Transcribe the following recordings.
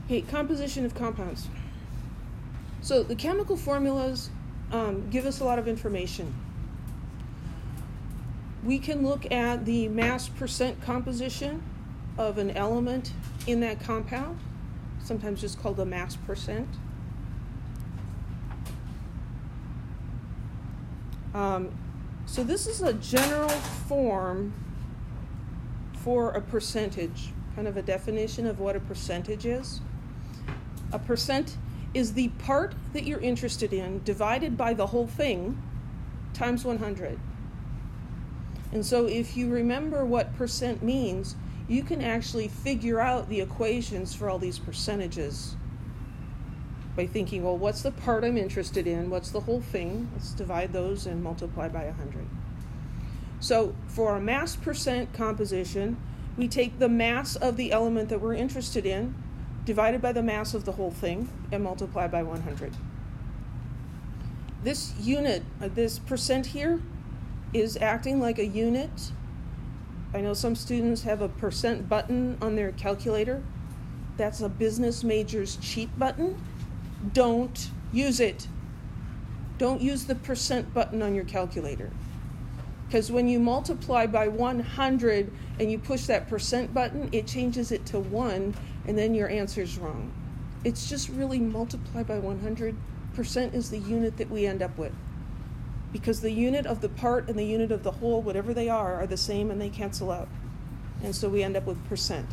Okay, composition of compounds. So the chemical formulas give us a lot of information. We can look at the mass percent composition of an element in that compound, sometimes just called the mass percent. So this is a general form for a percentage, kind of a definition of what a percentage is. A percent is the part that you're interested in divided by the whole thing times 100. And so if you remember what percent means, you can actually figure out the equations for all these percentages by thinking, well, what's the part I'm interested in? What's the whole thing? Let's divide those and multiply by 100. So for a mass percent composition, we take the mass of the element that we're interested in, divided by the mass of the whole thing, and multiply by 100. This unit, this percent here, is acting like a unit. I know some students have a percent button on their calculator. That's a business major's cheat button. Don't use it. Don't use the percent button on your calculator. Because when you multiply by 100 and you push that percent button, it changes it to 1, and then your answer's wrong. It's just really multiply by 100. Percent is the unit that we end up with. Because the unit of the part and the unit of the whole, whatever they are the same and they cancel out. And so we end up with percent.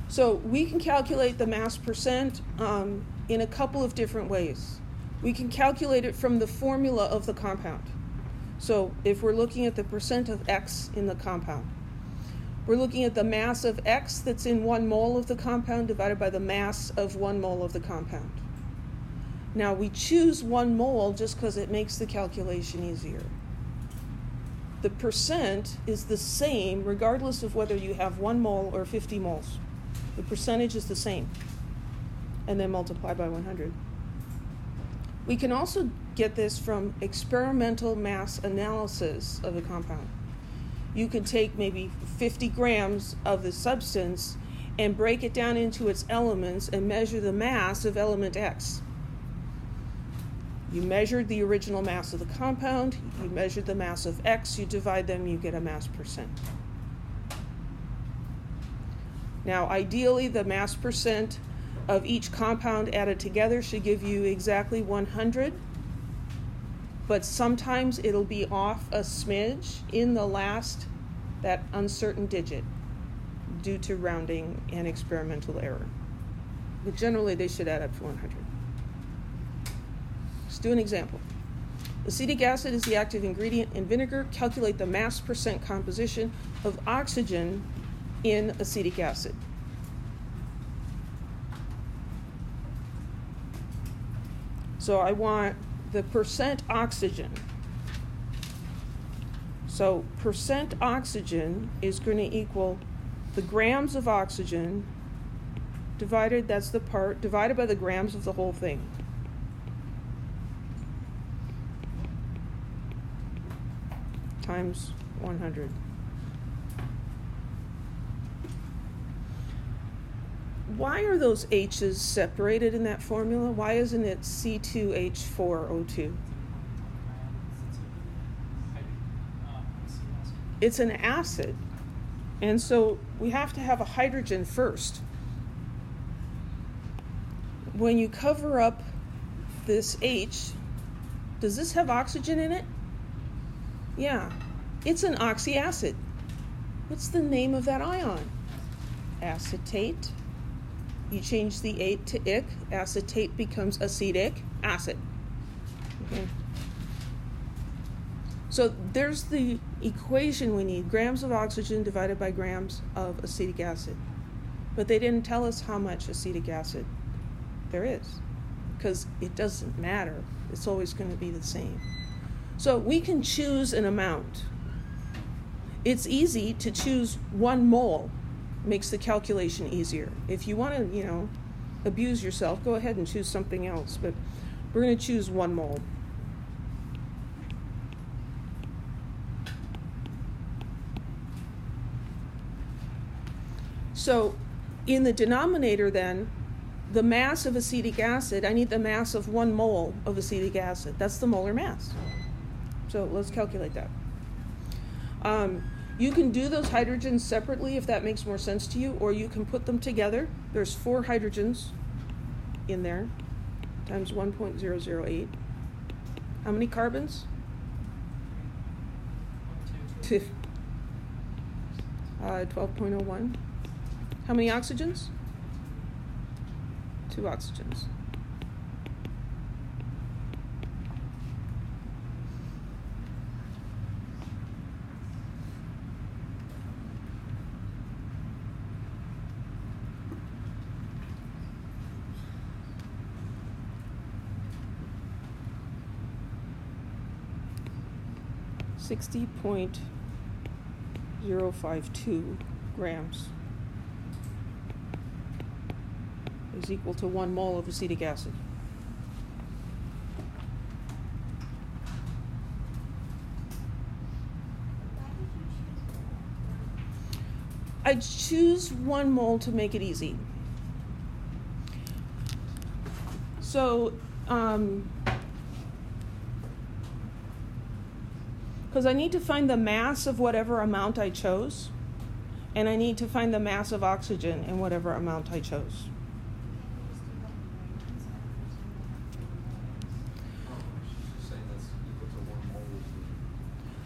So we can calculate the mass percent in a couple of different ways. We can calculate it from the formula of the compound. So if we're looking at the percent of X in the compound, we're looking at the mass of X that's in 1 mole of the compound divided by the mass of 1 mole of the compound. Now we choose 1 mole just because it makes the calculation easier. The percent is the same regardless of whether you have 1 mole or 50 moles. The percentage is the same, and then multiply by 100. We can also get this from experimental mass analysis of a compound. You could take maybe 50 grams of the substance and break it down into its elements and measure the mass of element X. You measured the original mass of the compound, you measured the mass of X, you divide them, you get a mass percent. Now, ideally, the mass percent of each compound added together should give you exactly 100, but sometimes it'll be off a smidge in the last, that uncertain digit, due to rounding and experimental error. But generally, they should add up to 100. Let's do an example. Acetic acid is the active ingredient in vinegar. Calculate the mass percent composition of oxygen in acetic acid. So I want the percent oxygen. So percent oxygen is going to equal the grams of oxygen divided, that's the part, divided by the grams of the whole thing. Times 100. Why are those H's separated in that formula? Why isn't it C2H4O2? It's an acid, and so we have to have a hydrogen first. When you cover up this H, does this have oxygen in it? Yeah, it's an oxyacid. What's the name of that ion? Acetate. You change the ate to ic, acetate becomes acetic acid. Okay. So there's the equation we need, grams of oxygen divided by grams of acetic acid. But they didn't tell us how much acetic acid there is, because it doesn't matter. It's always going to be the same. So we can choose an amount. It's easy to choose 1 mole. Makes the calculation easier. If you want to, abuse yourself, go ahead and choose something else. But we're going to choose 1 mole. So in the denominator then, the mass of acetic acid, I need the mass of 1 mole of acetic acid. That's the molar mass. So let's calculate that. You can do those hydrogens separately if that makes more sense to you, or you can put them together. There's 4 hydrogens in there, times 1.008. How many carbons? 2. 12.01. How many oxygens? 2 oxygens. .052 grams is equal to 1 mole of acetic acid. I choose 1 mole to make it easy. So, because I need to find the mass of whatever amount I chose, and I need to find the mass of oxygen in whatever amount I chose.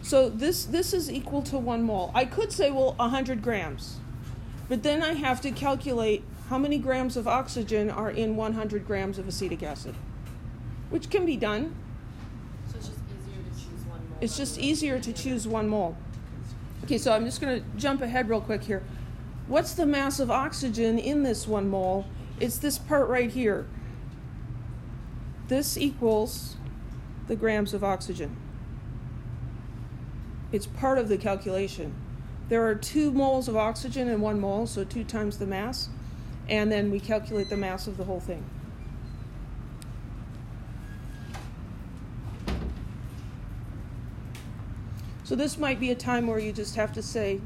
So this is equal to 1 mole. I could say, well, 100 grams. But then I have to calculate how many grams of oxygen are in 100 grams of acetic acid, which can be done. So it's just easier to choose 1 mole. It's just easier to choose 1 mole. Okay, so I'm just going to jump ahead real quick here. What's the mass of oxygen in this 1 mole? It's this part right here. This equals the grams of oxygen. It's part of the calculation. There are 2 moles of oxygen in 1 mole, so 2 times the mass, and then we calculate the mass of the whole thing. So this might be a time where you just have to say,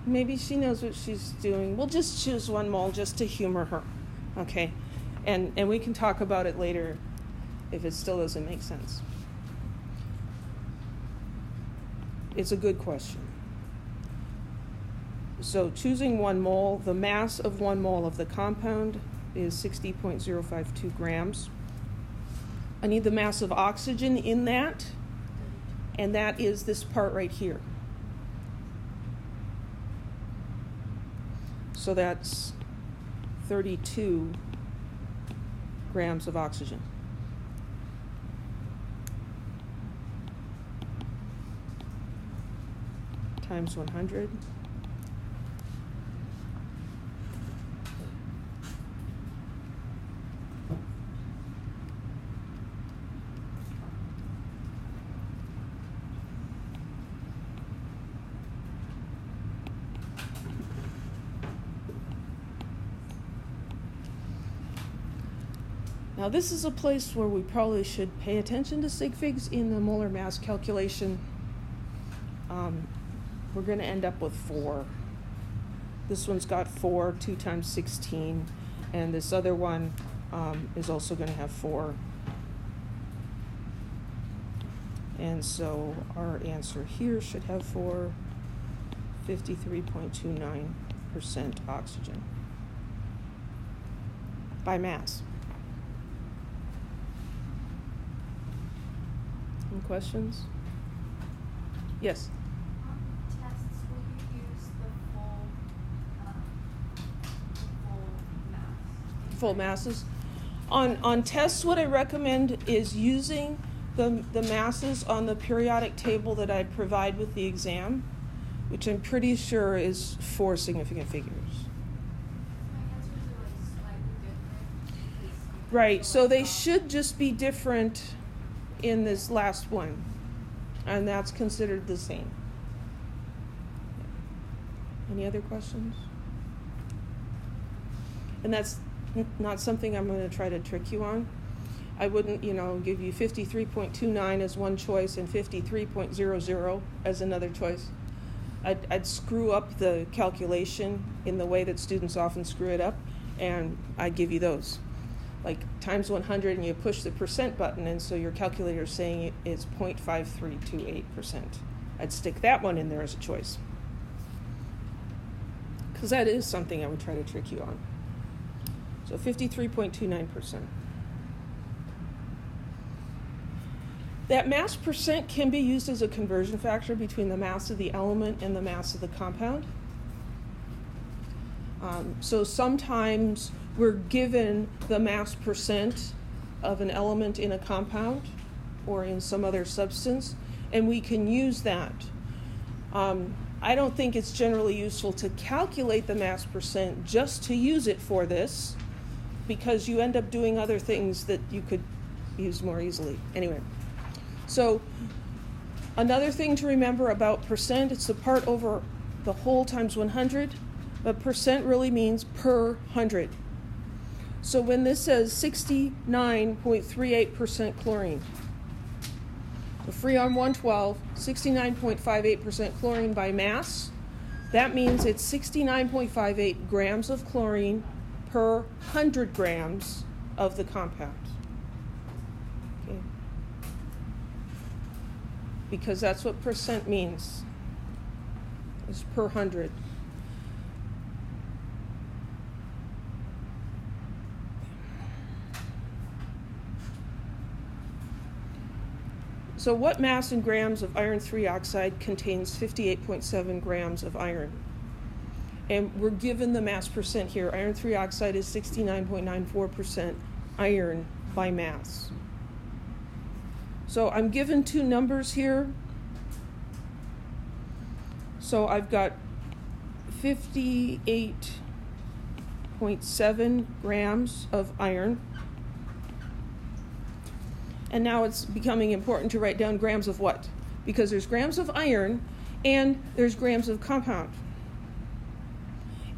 maybe she knows what she's doing. We'll just choose 1 mole just to humor her, okay? And we can talk about it later if it still doesn't make sense. It's a good question. So choosing 1 mole, the mass of 1 mole of the compound is 60.052 grams. I need the mass of oxygen in that, and that is this part right here. So that's 32 grams of oxygen. Times 100. Now this is a place where we probably should pay attention to sig figs in the molar mass calculation. We're going to end up with 4. This one's got 4, 2 times 16, and this other one is also going to have 4. And so our answer here should have 53.29% oxygen by mass. Any questions? Yes? Full masses. On tests, what I recommend is using the masses on the periodic table that I provide with the exam, which I'm pretty sure is 4 significant figures. My answers are like slightly different. Right, so they should just be different in this last one, and that's considered the same. Any other questions? And that's not something I'm going to try to trick you on. I wouldn't, give you 53.29 as one choice and 53.00 as another choice. I'd screw up the calculation in the way that students often screw it up, and I'd give you those. Like times 100, and you push the percent button, and so your calculator is saying it's 0.5328%. I'd stick that one in there as a choice, because that is something I would try to trick you on. So 53.29%. That mass percent can be used as a conversion factor between the mass of the element and the mass of the compound. So sometimes we're given the mass percent of an element in a compound or in some other substance, and we can use that. I don't think it's generally useful to calculate the mass percent just to use it for this, because you end up doing other things that you could use more easily. Anyway, so another thing to remember about percent, it's the part over the whole times 100, but percent really means per 100. So when this says 69.38% chlorine, the Freon 112, 69.58% chlorine by mass, that means it's 69.58 grams of chlorine per 100 grams of the compound. Okay. Because that's what percent means, is per 100. So what mass in grams of iron 3 oxide contains 58.7 grams of iron? And we're given the mass percent here. Iron 3 oxide is 69.94% iron by mass. So I'm given two numbers here. So I've got 58.7 grams of iron. And now it's becoming important to write down grams of what? Because there's grams of iron and there's grams of compound.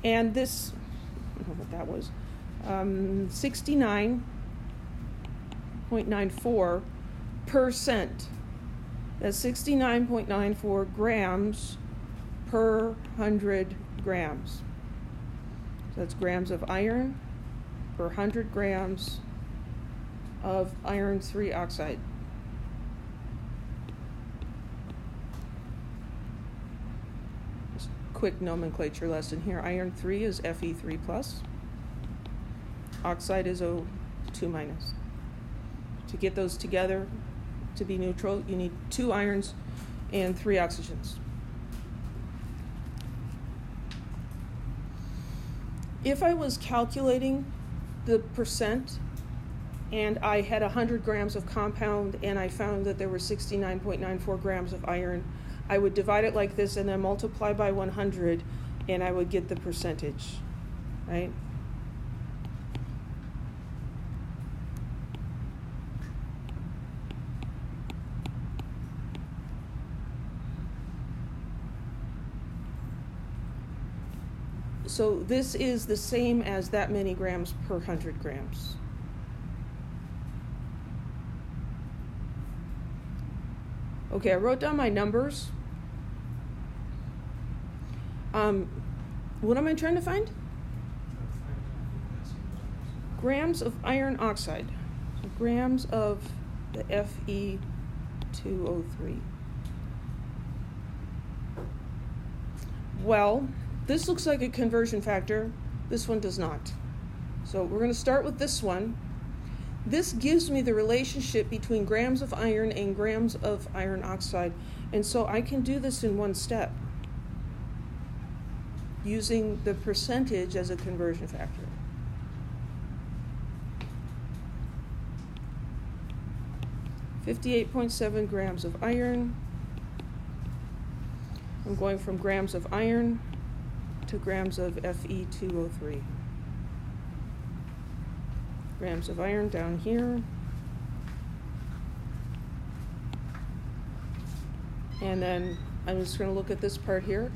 And this, I don't know what that was, 69.94%. That's 69.94 grams per 100 grams. So that's grams of iron per 100 grams of iron 3 oxide. Just quick nomenclature lesson here. Iron 3 is Fe3+. Oxide is O2-. To get those together to be neutral, you need 2 irons and 3 oxygens. If I was calculating the percent and I had 100 grams of compound and I found that there were 69.94 grams of iron, I would divide it like this and then multiply by 100 and I would get the percentage, right? So this is the same as that many grams per 100 grams. Okay, I wrote down my numbers. What am I trying to find? Grams of iron oxide. So grams of the Fe2O3. Well, this looks like a conversion factor. This one does not. So we're going to start with this one. This gives me the relationship between grams of iron and grams of iron oxide. And so I can do this in one step using the percentage as a conversion factor. $58.7 grams of iron. I'm going from grams of iron to grams of Fe2O3. Grams of iron down here. And then I'm just going to look at this part here.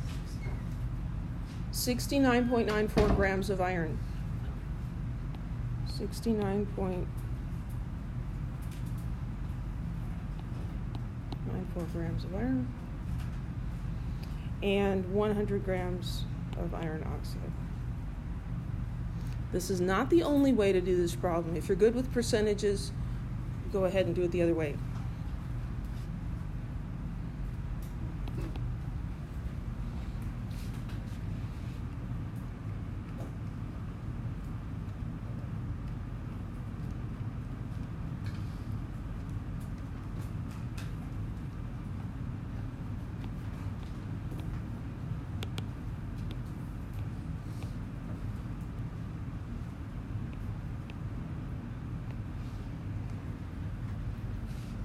69.94 grams of iron. 69.94 grams of iron. and 100 grams of iron oxide. This is not the only way to do this problem. If you're good with percentages, go ahead and do it the other way.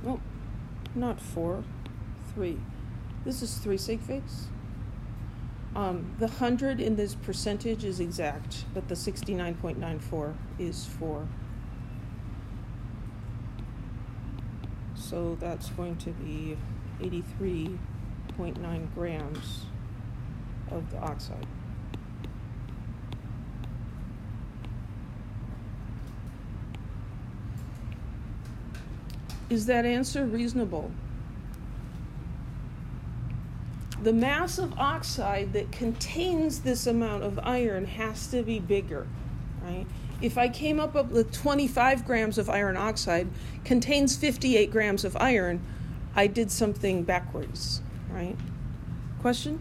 Oh, not 4, 3. This is 3 sig figs. The 100 in this percentage is exact, but the 69.94 is 4. So that's going to be 83.9 grams of the oxide. Is that answer reasonable? The mass of oxide that contains this amount of iron has to be bigger, right? If I came up with 25 grams of iron oxide, contains 58 grams of iron, I did something backwards, right? Question?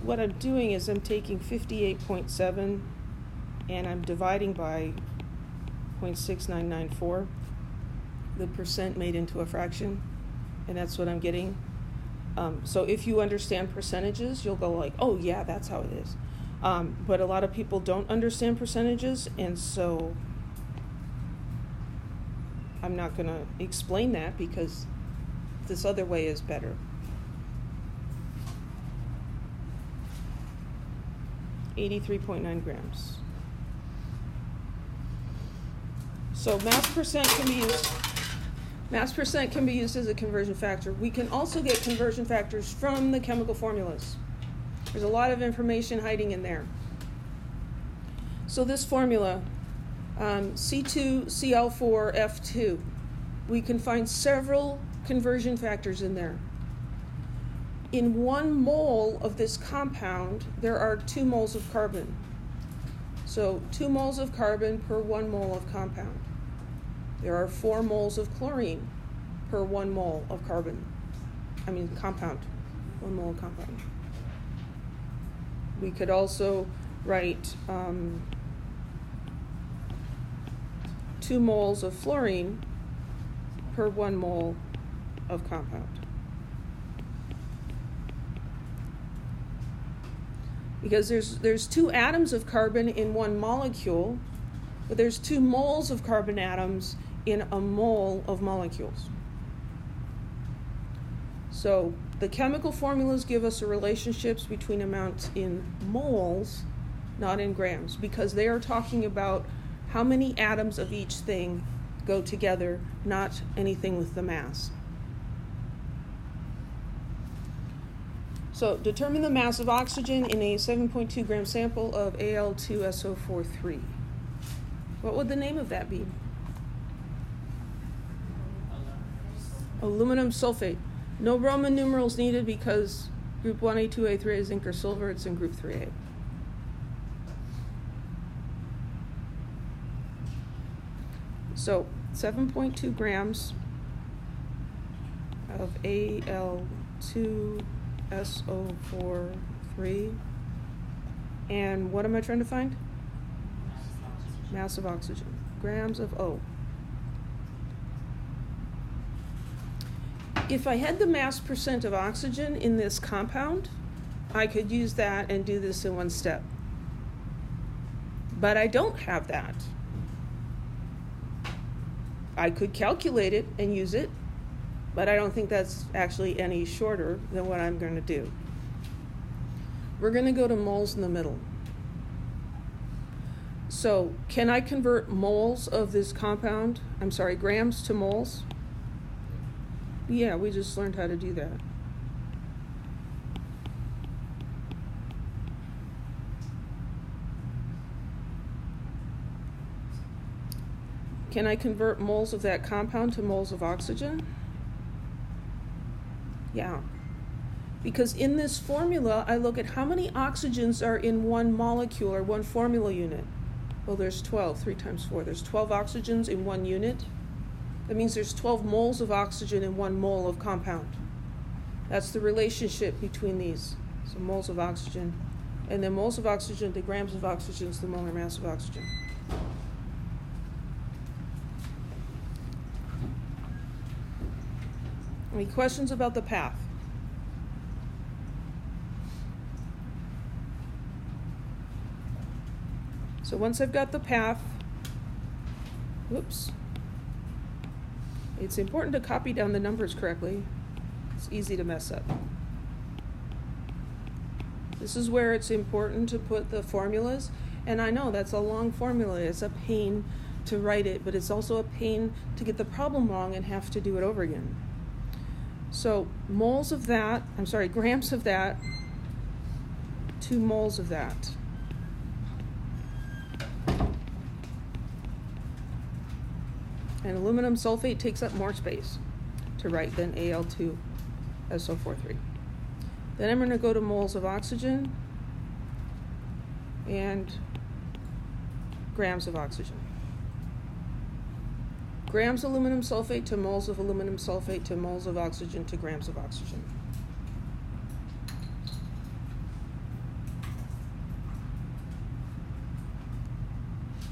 What I'm doing is I'm taking 58.7 and I'm dividing by 0.6994, the percent made into a fraction, and that's what I'm getting. So if you understand percentages, you'll go like, oh yeah, that's how it is. But a lot of people don't understand percentages, and so I'm not going to explain that because this other way is better. 83.9 grams. So mass percent can be used as a conversion factor. We can also get conversion factors from the chemical formulas. There's a lot of information hiding in there. So this formula, C2Cl4F2, we can find several conversion factors in there. In 1 mole of this compound, there are 2 moles of carbon. So 2 moles of carbon per 1 mole of compound. There are 4 moles of chlorine per 1 mole of compound. 1 mole of compound. We could also write 2 moles of fluorine per 1 mole of compound. Because there's 2 atoms of carbon in 1 molecule, but there's 2 moles of carbon atoms in a mole of molecules. So the chemical formulas give us the relationships between amounts in moles, not in grams, because they are talking about how many atoms of each thing go together, not anything with the mass. So determine the mass of oxygen in a 7.2 gram sample of Al2SO43. What would the name of that be? Aluminum sulfate. No Roman numerals needed because group 1A, 2A, 3A is zinc or silver. It's in group 3A. So 7.2 grams of Al2SO43. And what am I trying to find? Mass of oxygen. Grams of O. If I had the mass percent of oxygen in this compound, I could use that and do this in one step. But I don't have that. I could calculate it and use it, but I don't think that's actually any shorter than what I'm going to do. We're going to go to moles in the middle. So can I convert moles of this compound, grams to moles? Yeah, we just learned how to do that. Can I convert moles of that compound to moles of oxygen? Yeah. Because in this formula, I look at how many oxygens are in one molecule or one formula unit. Well, there's 12, 3 times 4. There's 12 oxygens in one unit. That means there's 12 moles of oxygen in 1 mole of compound. That's the relationship between these. So moles of oxygen. And then moles of oxygen to grams of oxygen is the molar mass of oxygen. Any questions about the path? So once I've got the path, whoops, it's important to copy down the numbers correctly. It's easy to mess up. This is where it's important to put the formulas. And I know that's a long formula. It's a pain to write it, but it's also a pain to get the problem wrong and have to do it over again. So grams of that, 2 moles of that. And aluminum sulfate takes up more space to write than Al2SO43. Then I'm going to go to moles of oxygen and grams of oxygen. Grams aluminum sulfate to moles of aluminum sulfate to moles of oxygen to grams of oxygen.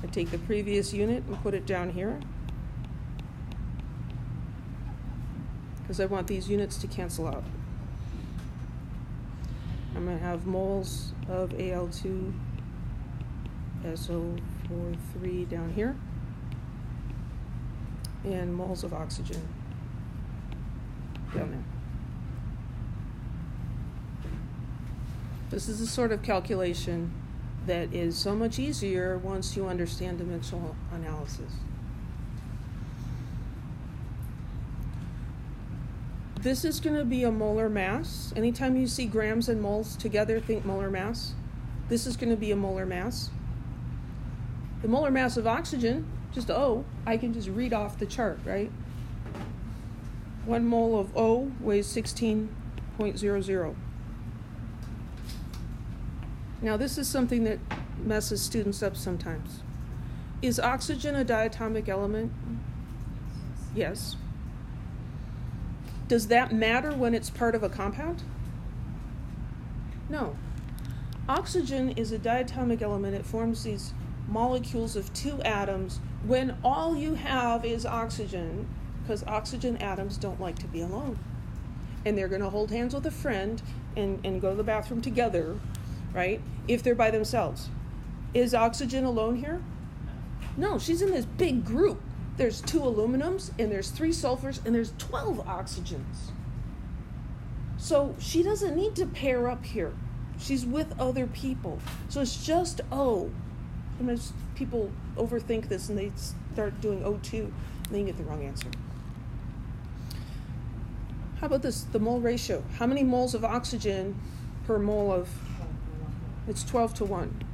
I take the previous unit and put it down here, because I want these units to cancel out. I'm going to have moles of Al2SO43 down here, and moles of oxygen down there. This is the sort of calculation that is so much easier once you understand dimensional analysis. This is going to be a molar mass. Anytime you see grams and moles together, think molar mass. This is going to be a molar mass. The molar mass of oxygen, just O, I can just read off the chart, right? 1 mole of O weighs 16.00. Now this is something that messes students up sometimes. Is oxygen a diatomic element? Yes. Does that matter when it's part of a compound? No. Oxygen is a diatomic element. It forms these molecules of 2 atoms when all you have is oxygen, because oxygen atoms don't like to be alone. And they're going to hold hands with a friend and go to the bathroom together, right, if they're by themselves. Is oxygen alone here? No, she's in this big group. There's 2 aluminums, and there's 3 sulfurs, and there's 12 oxygens. So she doesn't need to pair up here. She's with other people. So it's just O. Sometimes people overthink this, and they start doing O2, and they get the wrong answer. How about this, the mole ratio? How many moles of oxygen per mole of... It's 12 to 1.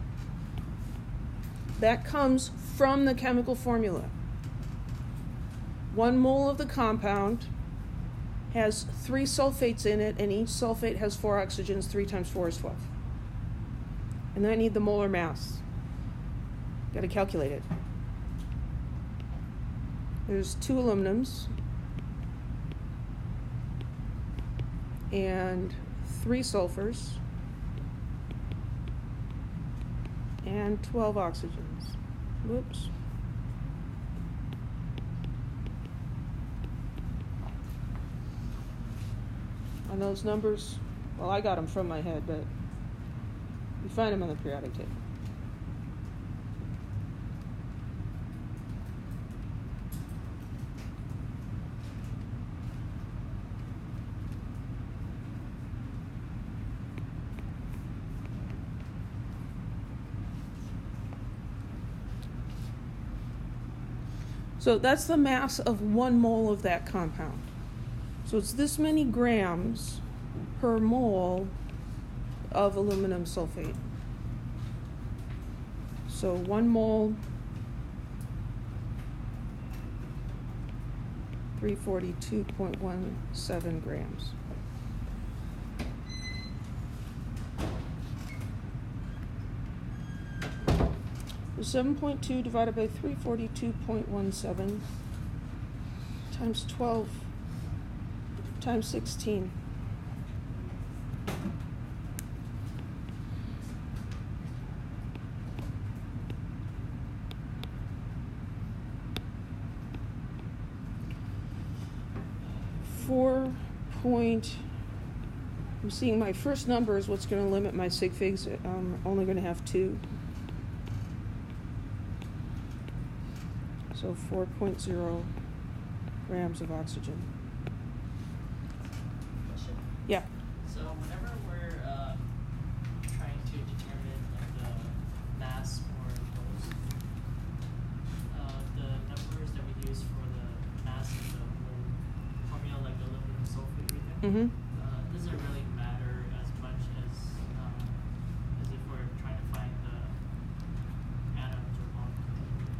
That comes from the chemical formula. 1 mole of the compound has 3 sulfates in it, and each sulfate has 4 oxygens. 3 times 4 is 12. And then I need the molar mass. Got to calculate it. There's 2 aluminums and 3 sulfurs and 12 oxygens. Whoops. On those numbers, well, I got them from my head, but you find them on the periodic table. So that's the mass of 1 mole of that compound. So it's this many grams per mole of aluminum sulfate. So 1 mole 342.17 grams. So 7.2 divided by 342.17 times 12 times 16. I'm seeing my first number is what's going to limit my sig figs. I'm only going to have 2. So 4.0 grams of oxygen. Question. Yeah. So whenever we're trying to determine like the mass or dose, the numbers that we use for the mass of the whole formula, like the aluminum sulfate right there, Mm-hmm. doesn't really matter as much as if we're trying to find the atoms or molecules.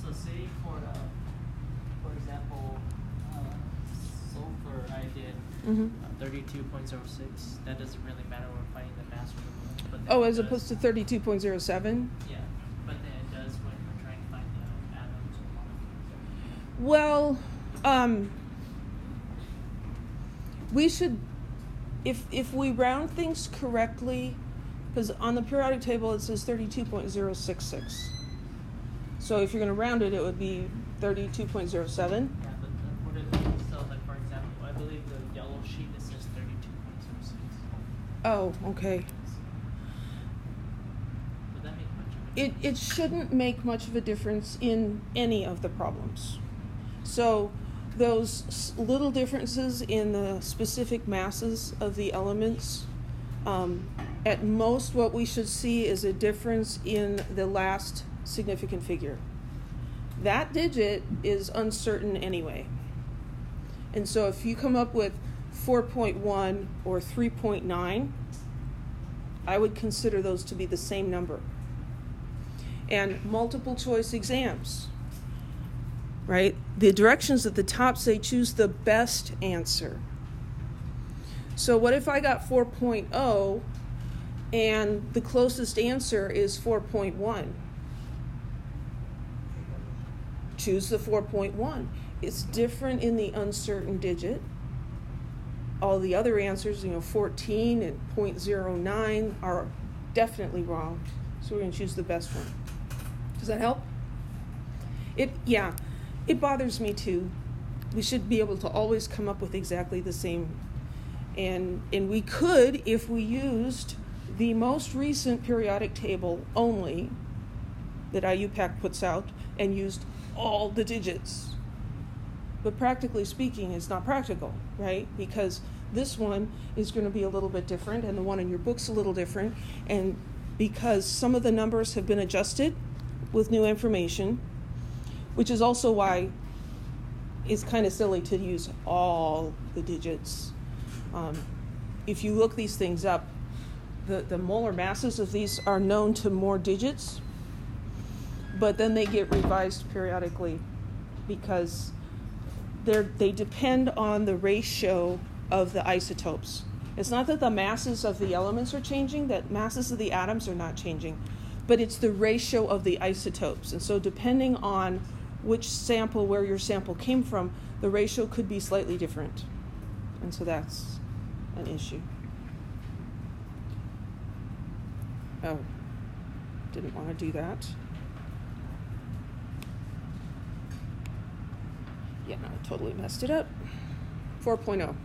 So say for example, sulfur, I did Mm-hmm. 32.06. That doesn't really matter. We're finding the mass for the moon. But then Oh, it as does- opposed to 32.07? Yeah, but then it does when we're trying to find the atoms or molecules. Well, we should, if we round things correctly, because on the periodic table it says 32.066. So if you're going to round it, it would be 32.07. Yeah, but what it is, so like for example, I believe the yellow sheet that says 32.06. Oh, okay. Would that make much of a It shouldn't make much of a difference in any of the problems. So those little differences in the specific masses of the elements, at most what we should see is a difference in the last significant figure. That digit is uncertain anyway. And so if you come up with 4.1 or 3.9, I would consider those to be the same number. And multiple choice exams, right? The directions at the top say choose the best answer. So what if I got 4.0 and the closest answer is 4.1? Choose the 4.1. It's different in the uncertain digit. All the other answers, 14 and 0.09 are definitely wrong. So we're going to choose the best one. Does that help? It bothers me too. We should be able to always come up with exactly the same. And we could if we used the most recent periodic table only that IUPAC puts out and used all the digits. But practically speaking, it's not practical, right? Because this one is going to be a little bit different and the one in your book's a little different. And because some of the numbers have been adjusted with new information, which is also why it's kind of silly to use all the digits. If you look these things up, the molar masses of these are known to more digits, but then they get revised periodically because they depend on the ratio of the isotopes. It's not that the masses of the elements are changing, that masses of the atoms are not changing, but it's the ratio of the isotopes. And so depending on which sample, where your sample came from, the ratio could be slightly different. And so that's an issue. Oh, didn't want to do that. Yeah, no, I totally messed it up. 4.0.